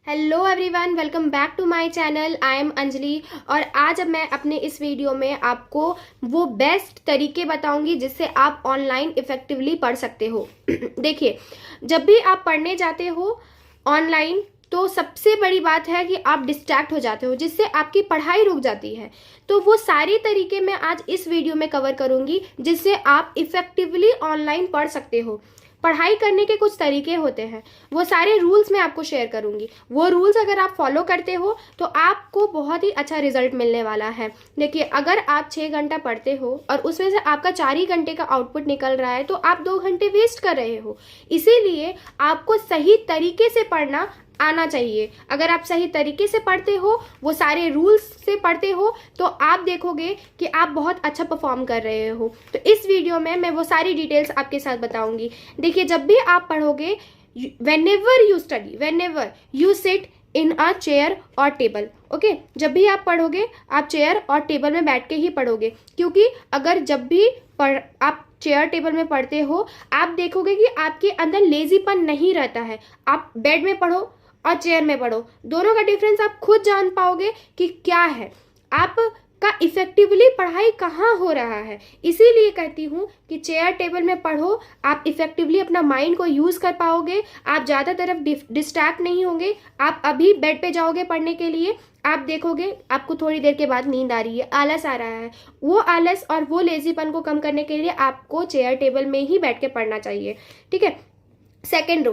Hello everyone, welcome back to my channel. I am Anjali और आज अब मैं अपने इस वीडियो में आपको वो बेस्ट तरीके बताऊंगी जिससे आप ऑनलाइन इफेक्टिवली पढ़ सकते हो। देखिए, जब भी आप पढ़ने जाते हो ऑनलाइन तो सबसे बड़ी बात है कि आप डिस्ट्रैक्ट हो जाते हो, जिससे आपकी पढ़ाई रुक जाती है। तो वो सारे तरीके मैं आज इस वीडियो में कवर करूंगी जिससे आप इफेक्टिवली ऑनलाइन पढ़ सकते हो। पढ़ाई करने के कुछ तरीके होते हैं, वो सारे रूल्स मैं आपको शेयर करूंगी। वो रूल्स अगर आप फॉलो करते हो तो आपको बहुत ही अच्छा रिजल्ट मिलने वाला है। देखिए, अगर आप 6 घंटा पढ़ते हो और उसमें से आपका 4 ही घंटे का आउटपुट निकल रहा है तो आप 2 घंटे वेस्ट कर रहे हो। इसीलिए आपको सही तरीके से पढ़ना आना चाहिए। अगर आप सही तरीके से पढ़ते हो, वो सारे रूल्स से पढ़ते हो, तो आप देखोगे कि आप बहुत अच्छा परफॉर्म कर रहे हो। तो इस वीडियो में मैं वो सारी डिटेल्स आपके साथ बताऊंगी। देखिए, जब भी आप पढ़ोगे, whenever you study, whenever you sit in a chair और टेबल, ओके, जब भी आप पढ़ोगे आप चेयर और टेबल में बैठ के ही पढ़ोगे। क्योंकि अगर जब भी आप चेयर टेबल में पढ़ते हो, आप देखोगे कि आपके अंदर लेजीपन नहीं रहता है। आप बेड में पढ़ो और चेयर में पढ़ो, दोनों का डिफरेंस आप खुद जान पाओगे कि क्या है, आपका इफेक्टिवली पढ़ाई कहाँ हो रहा है। इसीलिए कहती हूँ कि चेयर टेबल में पढ़ो, आप इफेक्टिवली अपना माइंड को यूज कर पाओगे, आप ज़्यादा तरफ डिस्ट्रैक्ट नहीं होंगे। आप अभी बेड पे जाओगे पढ़ने के लिए, आप देखोगे आपको थोड़ी देर के बाद नींद आ रही है, आलस आ रहा है। वो आलस और वो लेजीपन को कम करने के लिए आपको चेयर टेबल में ही बैठ के पढ़ना चाहिए। ठीक है। सेकेंड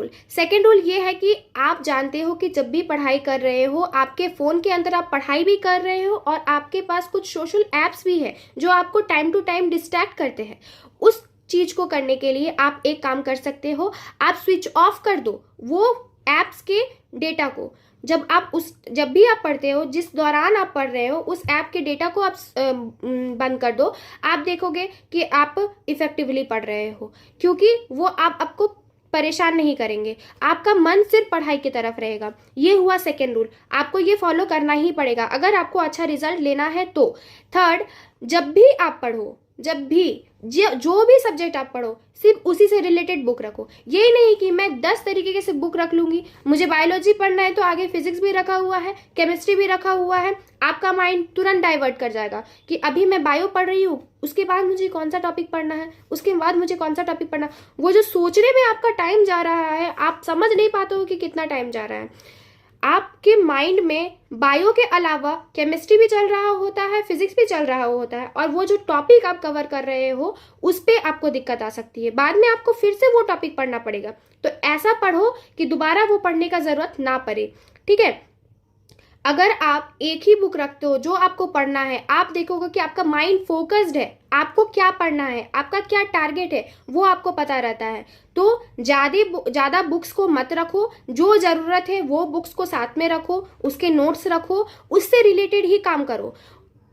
रूल ये है कि आप जानते हो कि जब भी पढ़ाई कर रहे हो, आपके फ़ोन के अंदर आप पढ़ाई भी कर रहे हो और आपके पास कुछ सोशल ऐप्स भी है जो आपको टाइम टू टाइम डिस्ट्रैक्ट करते हैं। उस चीज़ को करने के लिए आप एक काम कर सकते हो, आप स्विच ऑफ कर दो वो ऐप्स के डेटा को। जब भी आप पढ़ते हो, जिस दौरान आप पढ़ रहे हो, उस ऐप के डेटा को आप बंद कर दो। आप देखोगे कि आप इफेक्टिवली पढ़ रहे हो, क्योंकि वो आपको परेशान नहीं करेंगे, आपका मन सिर्फ पढ़ाई की तरफ रहेगा। ये हुआ सेकेंड रूल, आपको ये फॉलो करना ही पड़ेगा अगर आपको अच्छा रिजल्ट लेना है तो। थर्ड, जब भी आप पढ़ो, जब भी जो भी सब्जेक्ट आप पढ़ो, सिर्फ उसी से रिलेटेड बुक रखो। ये नहीं कि मैं 10 तरीके से बुक रख लूंगी, मुझे बायोलॉजी पढ़ना है तो आगे फिजिक्स भी रखा हुआ है, केमिस्ट्री भी रखा हुआ है। आपका माइंड तुरंत डाइवर्ट कर जाएगा कि अभी मैं बायो पढ़ रही हूँ, उसके बाद मुझे कौन सा टॉपिक पढ़ना है, उसके बाद मुझे कौन सा टॉपिक पढ़ना। वो जो सोचने में आपका टाइम जा रहा है, आप समझ नहीं पाते हो कि कितना टाइम जा रहा है। आपके माइंड में बायो के अलावा केमिस्ट्री भी चल रहा होता है, फिजिक्स भी चल रहा होता है, और वो जो टॉपिक आप कवर कर रहे हो उस पर आपको दिक्कत आ सकती है। बाद में आपको फिर से वो टॉपिक पढ़ना पड़ेगा। तो ऐसा पढ़ो कि दोबारा वो पढ़ने का जरूरत ना पड़े। ठीक है। अगर आप एक ही बुक रखते हो जो आपको पढ़ना है, आप देखोगे कि आपका माइंड फोकस्ड है, आपको क्या पढ़ना है, आपका क्या टारगेट है, वो आपको पता रहता है। तो ज़्यादा बुक्स को मत रखो, जो ज़रूरत है वो बुक्स को साथ में रखो, उसके नोट्स रखो, उससे रिलेटेड ही काम करो।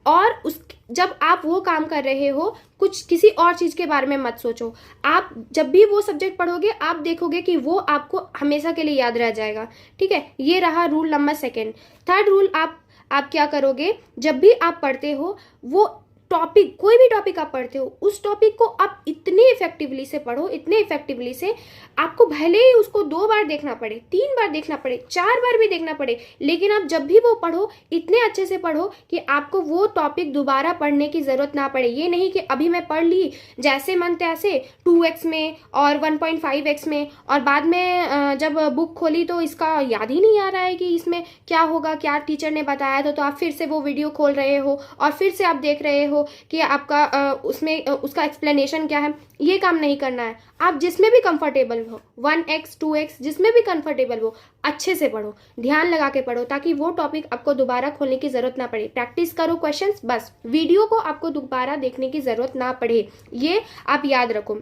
और जब आप वो काम कर रहे हो, किसी और चीज के बारे में मत सोचो। आप जब भी वो सब्जेक्ट पढ़ोगे, आप देखोगे कि वो आपको हमेशा के लिए याद रह जाएगा। ठीक है। ये रहा rule number second. Third rule, आप क्या करोगे, जब भी आप पढ़ते हो, वो टॉपिक, कोई भी टॉपिक आप पढ़ते हो, उस टॉपिक को आप इतने इफेक्टिवली से पढ़ो, इतने इफेक्टिवली से आपको भले ही उसको 2 बार देखना पड़े, 3 बार देखना पड़े, 4 बार भी देखना पड़े, लेकिन आप जब भी वो पढ़ो इतने अच्छे से पढ़ो कि आपको वो टॉपिक दोबारा पढ़ने की जरूरत ना पड़े। ये नहीं कि अभी मैं पढ़ ली जैसे मन तैसे 2x में और 1.5x में, और बाद में जब बुक खोली तो इसका याद ही नहीं आ रहा है कि इसमें क्या होगा, क्या टीचर ने बताया था। तो आप फिर से वो वीडियो खोल रहे हो और फिर से आप देख रहे हो कि आपका उसमें उसका एक्सप्लेनेशन क्या है। ये काम नहीं करना है। आप जिसमें भी कंफर्टेबल हो, 1x 2x जिसमें भी कंफर्टेबल हो, अच्छे से पढ़ो, ध्यान लगा के पढ़ो, ताकि वो टॉपिक आपको दोबारा खोलने की जरूरत ना पड़े। प्रैक्टिस करो क्वेश्चंस, बस वीडियो को आपको दोबारा देखने की जरूरत ना पड़े, ये आप याद रखो।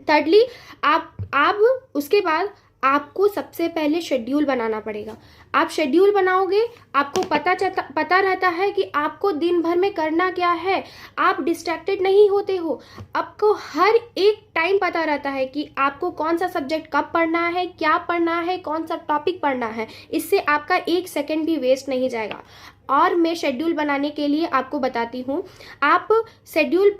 थर्डली, आप उसके बाद आपको सबसे पहले शेड्यूल बनाना पड़ेगा। आप शेड्यूल बनाओगे, आपको पता रहता है कि आपको दिन भर में करना क्या है, आप डिस्ट्रैक्टेड नहीं होते हो, आपको हर एक टाइम पता रहता है कि आपको कौन सा सब्जेक्ट कब पढ़ना है, क्या पढ़ना है, कौन सा टॉपिक पढ़ना है। इससे आपका 1 सेकेंड भी वेस्ट नहीं जाएगा। और मैं शेड्यूल बनाने के लिए आपको बताती हूँ। आप शेड्यूल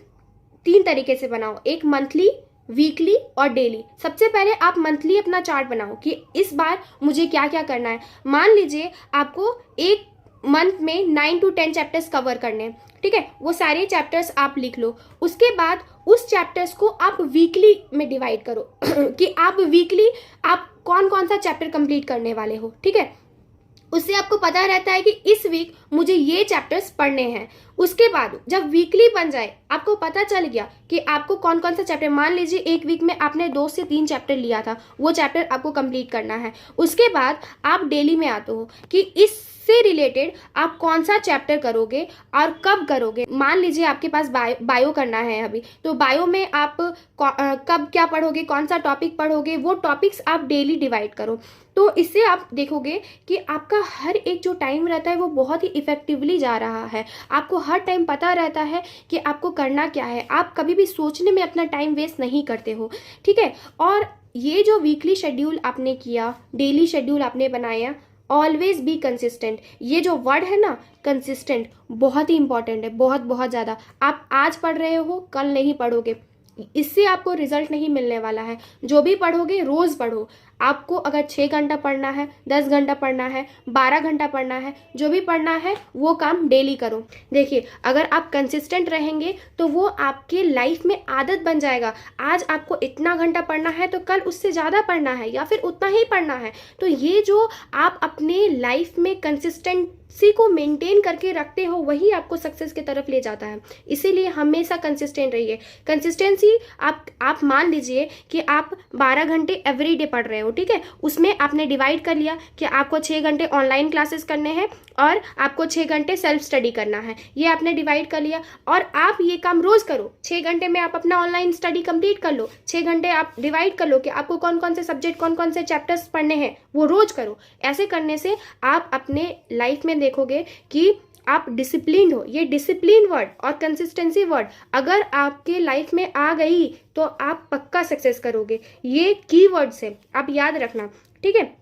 3 तरीके से बनाओ, एक मंथली, वीकली और डेली। सबसे पहले आप मंथली अपना चार्ट बनाओ कि इस बार मुझे क्या क्या करना है। मान लीजिए आपको एक मंथ में 9 to 10 चैप्टर्स कवर करने हैं, ठीक है, वो सारे चैप्टर्स आप लिख लो। उसके बाद उस चैप्टर्स को आप वीकली में डिवाइड करो कि आप वीकली आप कौन कौन सा चैप्टर कंप्लीट करने वाले हो, ठीक है। उससे आपको पता रहता है कि इस वीक मुझे ये चैप्टर्स पढ़ने हैं। उसके बाद जब वीकली बन जाए, आपको पता चल गया कि आपको कौन कौन सा चैप्टर, मान लीजिए एक वीक में आपने 2 से 3 चैप्टर लिया था, वो चैप्टर आपको कंप्लीट करना है। उसके बाद आप डेली में आते हो कि इससे रिलेटेड आप कौन सा चैप्टर करोगे और कब करोगे। मान लीजिए आपके पास बायो करना है अभी, तो बायो में आप कब क्या पढ़ोगे, कौन सा टॉपिक पढ़ोगे, वो टॉपिक्स आप डेली डिवाइड करो। तो इससे आप देखोगे कि आपका हर एक जो टाइम रहता है वो बहुत ही इफेक्टिवली जा रहा है। आपको हर टाइम पता रहता है कि आपको करना क्या है। आप कभी भी सोचने में अपना टाइम वेस्ट नहीं करते हो, ठीक है। और ये जो वीकली शेड्यूल आपने किया, डेली शेड्यूल आपने बनाया, ऑलवेज बी कंसिस्टेंट। ये जो वर्ड है ना, कंसिस्टेंट, बहुत ही इंपॉर्टेंट है, बहुत बहुत ज़्यादा। आप आज पढ़ रहे हो, कल नहीं पढ़ोगे, इससे आपको रिजल्ट नहीं मिलने वाला है। जो भी पढ़ोगे रोज़ पढ़ो। आपको अगर 6 घंटा पढ़ना है, 10 घंटा पढ़ना है, 12 घंटा पढ़ना है, जो भी पढ़ना है वो काम डेली करो। देखिए, अगर आप कंसिस्टेंट रहेंगे तो वो आपके लाइफ में आदत बन जाएगा। आज आपको इतना घंटा पढ़ना है तो कल उससे ज़्यादा पढ़ना है या फिर उतना ही पढ़ना है। तो ये जो आप अपने लाइफ में कंसिस्टेंसी को मेंटेन करके रखते हो, वही आपको सक्सेस की तरफ ले जाता है। इसीलिए हमेशा कंसिस्टेंट रहिए। कंसिस्टेंसी आप मान लीजिए कि आप 12 घंटे एवरीडे पढ़ रहे हो, ठीक है। उसमें आपने डिवाइड कर लिया कि आपको 6 घंटे ऑनलाइन क्लासेस करने हैं और आपको 6 घंटे सेल्फ स्टडी करना है। ये आपने डिवाइड कर लिया और आप ये काम रोज करो। 6 घंटे में आप अपना ऑनलाइन स्टडी कंप्लीट कर लो। 6 घंटे आप डिवाइड कर लो कि आपको कौन कौन से सब्जेक्ट, कौन कौन से चैप्टर्स पढ़ने हैं, वो रोज करो। ऐसे करने से आप अपने लाइफ में देखोगे कि आप डिसिप्लिन हो। ये डिसिप्लिन वर्ड और कंसिस्टेंसी वर्ड अगर आपके लाइफ में आ गई तो आप पक्का सक्सेस करोगे। ये की वर्ड्स है, आप याद रखना, ठीक है।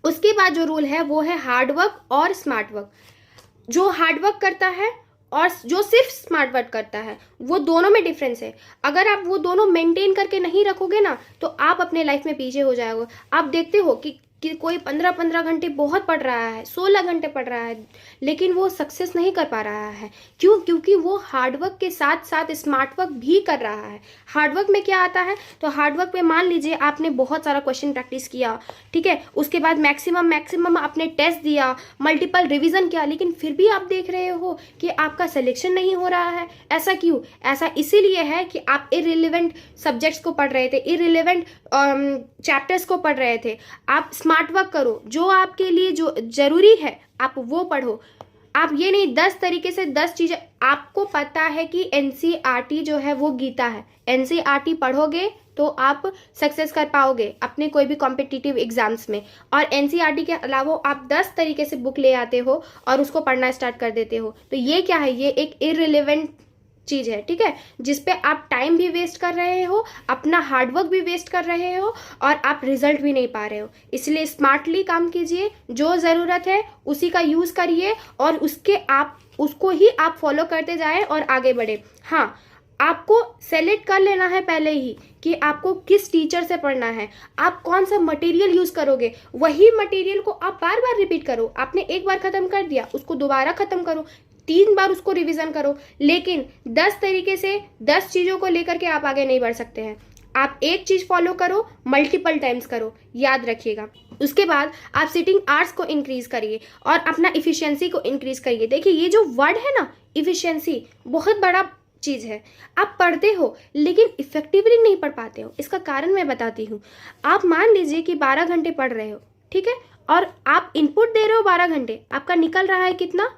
उसके बाद जो रूल है वो है हार्ड वर्क और स्मार्ट वर्क। जो हार्ड वर्क करता है और जो सिर्फ स्मार्ट वर्क करता है, वो दोनों में डिफरेंस है। अगर आप वो दोनों मेंटेन करके नहीं रखोगे ना, तो आप अपने लाइफ में पीछे हो जाओगे। आप देखते हो कि कोई 15-15 घंटे बहुत पढ़ रहा है, 16 घंटे पढ़ रहा है, लेकिन वो सक्सेस नहीं कर पा रहा है। क्यों? क्योंकि वो हार्डवर्क के साथ साथ स्मार्ट वर्क भी कर रहा है। हार्डवर्क में क्या आता है, तो हार्डवर्क में मान लीजिए आपने बहुत सारा क्वेश्चन प्रैक्टिस किया, ठीक है, उसके बाद मैक्सिमम आपने टेस्ट दिया, मल्टीपल रिविजन किया, लेकिन फिर भी आप देख रहे हो कि आपका सिलेक्शन नहीं हो रहा है। ऐसा क्यों? ऐसा इसीलिए है कि आप इररिलेवेंट सब्जेक्ट्स को पढ़ रहे थे, इररिलेवेंट चैप्टर्स को पढ़ रहे थे। आप स्मार्ट वर्क करो, जो आपके लिए जो जरूरी है आप वो पढ़ो। आप ये नहीं 10 तरीके से 10 चीजें, आपको पता है कि एनसीईआरटी जो है वो गीता है। एनसीईआरटी पढ़ोगे तो आप सक्सेस कर पाओगे अपने कोई भी कॉम्पिटिटिव एग्जाम्स में। और एनसीईआरटी के अलावा आप 10 तरीके से बुक ले आते हो और उसको पढ़ना स्टार्ट कर देते हो। तो ये क्या है? ये एक इररिलेवेंट चीज है, ठीक है, जिसपे आप टाइम भी वेस्ट कर रहे हो, अपना हार्डवर्क भी वेस्ट कर रहे हो और आप रिजल्ट भी नहीं पा रहे हो। इसलिए स्मार्टली काम कीजिए, जो ज़रूरत है उसी का यूज़ करिए और उसको ही आप फॉलो करते जाएं और आगे बढ़े। हाँ, आपको सेलेक्ट कर लेना है पहले ही कि आपको किस टीचर से पढ़ना है, आप कौन सा मटेरियल यूज़ करोगे। वही मटेरियल को आप बार बार रिपीट करो। आपने एक बार ख़त्म कर दिया, उसको दोबारा ख़त्म करो, 3 बार उसको रिवीजन करो, लेकिन 10 तरीके से 10 चीज़ों को लेकर के आप आगे नहीं बढ़ सकते हैं। आप एक चीज़ फॉलो करो, मल्टीपल टाइम्स करो, याद रखिएगा। उसके बाद आप सिटिंग आवर्स को इंक्रीज करिए और अपना इफिशियंसी को इंक्रीज करिए। देखिए, ये जो वर्ड है ना, इफिशियंसी, बहुत बड़ा चीज़ है। आप पढ़ते हो लेकिन इफेक्टिवली नहीं पढ़ पाते हो। इसका कारण मैं बताती हूँ। आप मान लीजिए कि 12 घंटे पढ़ रहे हो, ठीक है, और आप इनपुट दे रहे हो 12 घंटे, आपका निकल रहा है कितना?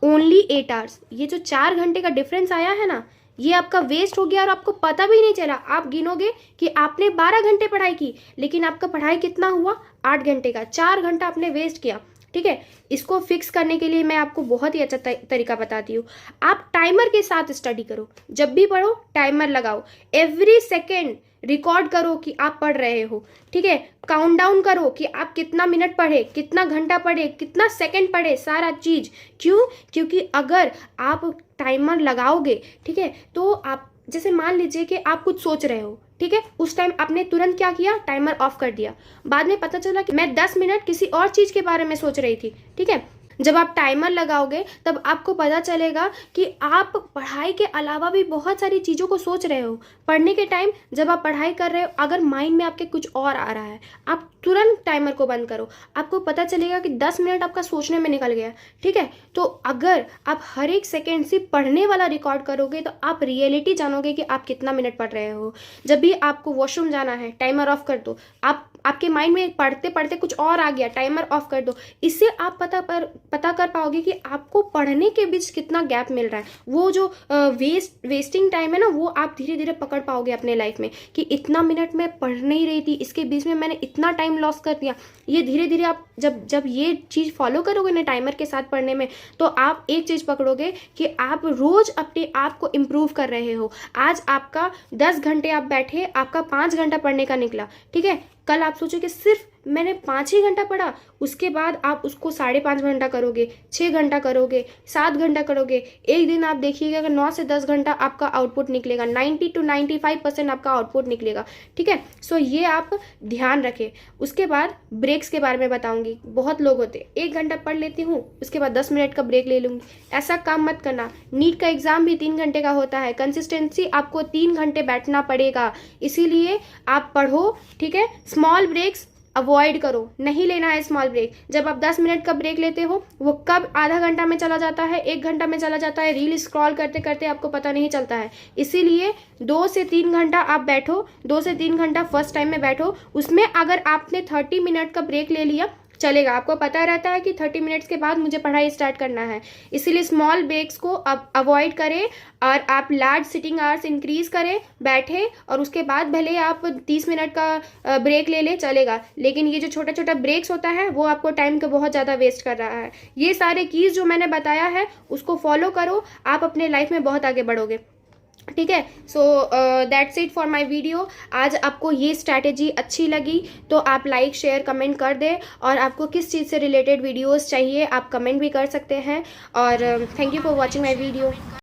Only 8 hours. ये जो 4 घंटे का डिफरेंस आया है ना, ये आपका वेस्ट हो गया और आपको पता भी नहीं चला। आप गिनोगे कि आपने 12 घंटे पढ़ाई की, लेकिन आपका पढ़ाई कितना हुआ? 8 घंटे का। 4 घंटा आपने वेस्ट किया, ठीक है। इसको फिक्स करने के लिए मैं आपको बहुत ही अच्छा तरीका बताती हूँ। आप टाइमर के साथ स्टडी करो। जब भी पढ़ो टाइमर लगाओ, एवरी सेकेंड रिकॉर्ड करो कि आप पढ़ रहे हो, ठीक है। काउंट डाउन करो कि आप कितना मिनट पढ़े, कितना घंटा पढ़े, कितना सेकंड पढ़े, सारा चीज़। क्यों? क्योंकि अगर आप टाइमर लगाओगे, ठीक है, तो आप जैसे मान लीजिए कि आप कुछ सोच रहे हो, ठीक है, उस टाइम आपने तुरंत क्या किया, टाइमर ऑफ कर दिया। बाद में पता चला कि मैं 10 मिनट किसी और चीज़ के बारे में सोच रही थी। ठीक है, जब आप टाइमर लगाओगे तब आपको पता चलेगा कि आप पढ़ाई के अलावा भी बहुत सारी चीज़ों को सोच रहे हो। पढ़ने के टाइम जब आप पढ़ाई कर रहे हो, अगर माइंड में आपके कुछ और आ रहा है, आप तुरंत टाइमर को बंद करो, आपको पता चलेगा कि 10 मिनट आपका सोचने में निकल गया। ठीक है, तो अगर आप हर एक सेकेंड से पढ़ने वाला रिकॉर्ड करोगे तो आप रियलिटी जानोगे कि आप कितना मिनट पढ़ रहे हो। जब भी आपको वॉशरूम जाना है, टाइमर ऑफ कर दो। आपके माइंड में पढ़ते पढ़ते कुछ और आ गया, टाइमर ऑफ कर दो। इससे आप पता कर पाओगे कि आपको पढ़ने के बीच कितना गैप मिल रहा है। वो जो वेस्टिंग टाइम है ना, वो आप धीरे धीरे पकड़ पाओगे अपने लाइफ में कि इतना मिनट मैं पढ़ नहीं रही थी, इसके बीच में मैंने इतना टाइम लॉस कर दिया। ये धीरे धीरे आप जब ये चीज़ फॉलो करोगे ना टाइमर के साथ पढ़ने में, तो आप एक चीज़ पकड़ोगे कि आप रोज़ अपने आप को इम्प्रूव कर रहे हो। आज आपका 10 घंटे आप बैठे, आपका 5 घंटा पढ़ने का निकला। ठीक है, कल आप सोचो कि सिर्फ मैंने 5 ही घंटा पढ़ा, उसके बाद आप उसको 5.5 घंटा करोगे, 6 घंटा करोगे, 7 घंटा करोगे। एक दिन आप देखिएगा कि 9 से 10 घंटा आपका आउटपुट निकलेगा, 90 to 95% आपका आउटपुट निकलेगा। ठीक है, सो ये आप ध्यान रखें। उसके बाद ब्रेक्स के बारे में बताऊंगी। बहुत लोग होते 1 घंटा पढ़ लेती हूँ, उसके बाद 10 मिनट का ब्रेक ले लूँगी। ऐसा काम मत करना। नीट का एग्जाम भी 3 घंटे का होता है। कंसिस्टेंसी आपको 3 घंटे बैठना पड़ेगा, इसीलिए आप पढ़ो। ठीक है, स्मॉल ब्रेक्स अवॉइड करो, नहीं लेना है स्मॉल ब्रेक। जब आप 10 मिनट का ब्रेक लेते हो, वो कब आधा घंटा में चला जाता है, 1 घंटा में चला जाता है, रील स्क्रॉल करते करते आपको पता नहीं चलता है। इसीलिए 2 से 3 घंटा आप बैठो, 2 से 3 घंटा फर्स्ट टाइम में बैठो। उसमें अगर आपने 30 मिनट का ब्रेक ले लिया चलेगा, आपको पता रहता है कि 30 मिनट्स के बाद मुझे पढ़ाई स्टार्ट करना है। इसीलिए स्मॉल ब्रेक्स को अब अवॉइड करें और आप लार्ज सिटिंग आवर्स इंक्रीज करें, बैठे, और उसके बाद भले आप 30 मिनट का ब्रेक ले ले चलेगा। लेकिन ये जो छोटा छोटा ब्रेक्स होता है वो आपको टाइम को बहुत ज़्यादा वेस्ट कर रहा है। ये सारे कीज़ जो मैंने बताया है उसको फॉलो करो, आप अपने लाइफ में बहुत आगे बढ़ोगे। ठीक है, so that's it for my video. आज आपको ये स्ट्रैटेजी अच्छी लगी तो आप लाइक शेयर कमेंट कर दें, और आपको किस चीज़ से रिलेटेड वीडियोस चाहिए आप कमेंट भी कर सकते हैं। और thank you for watching my video.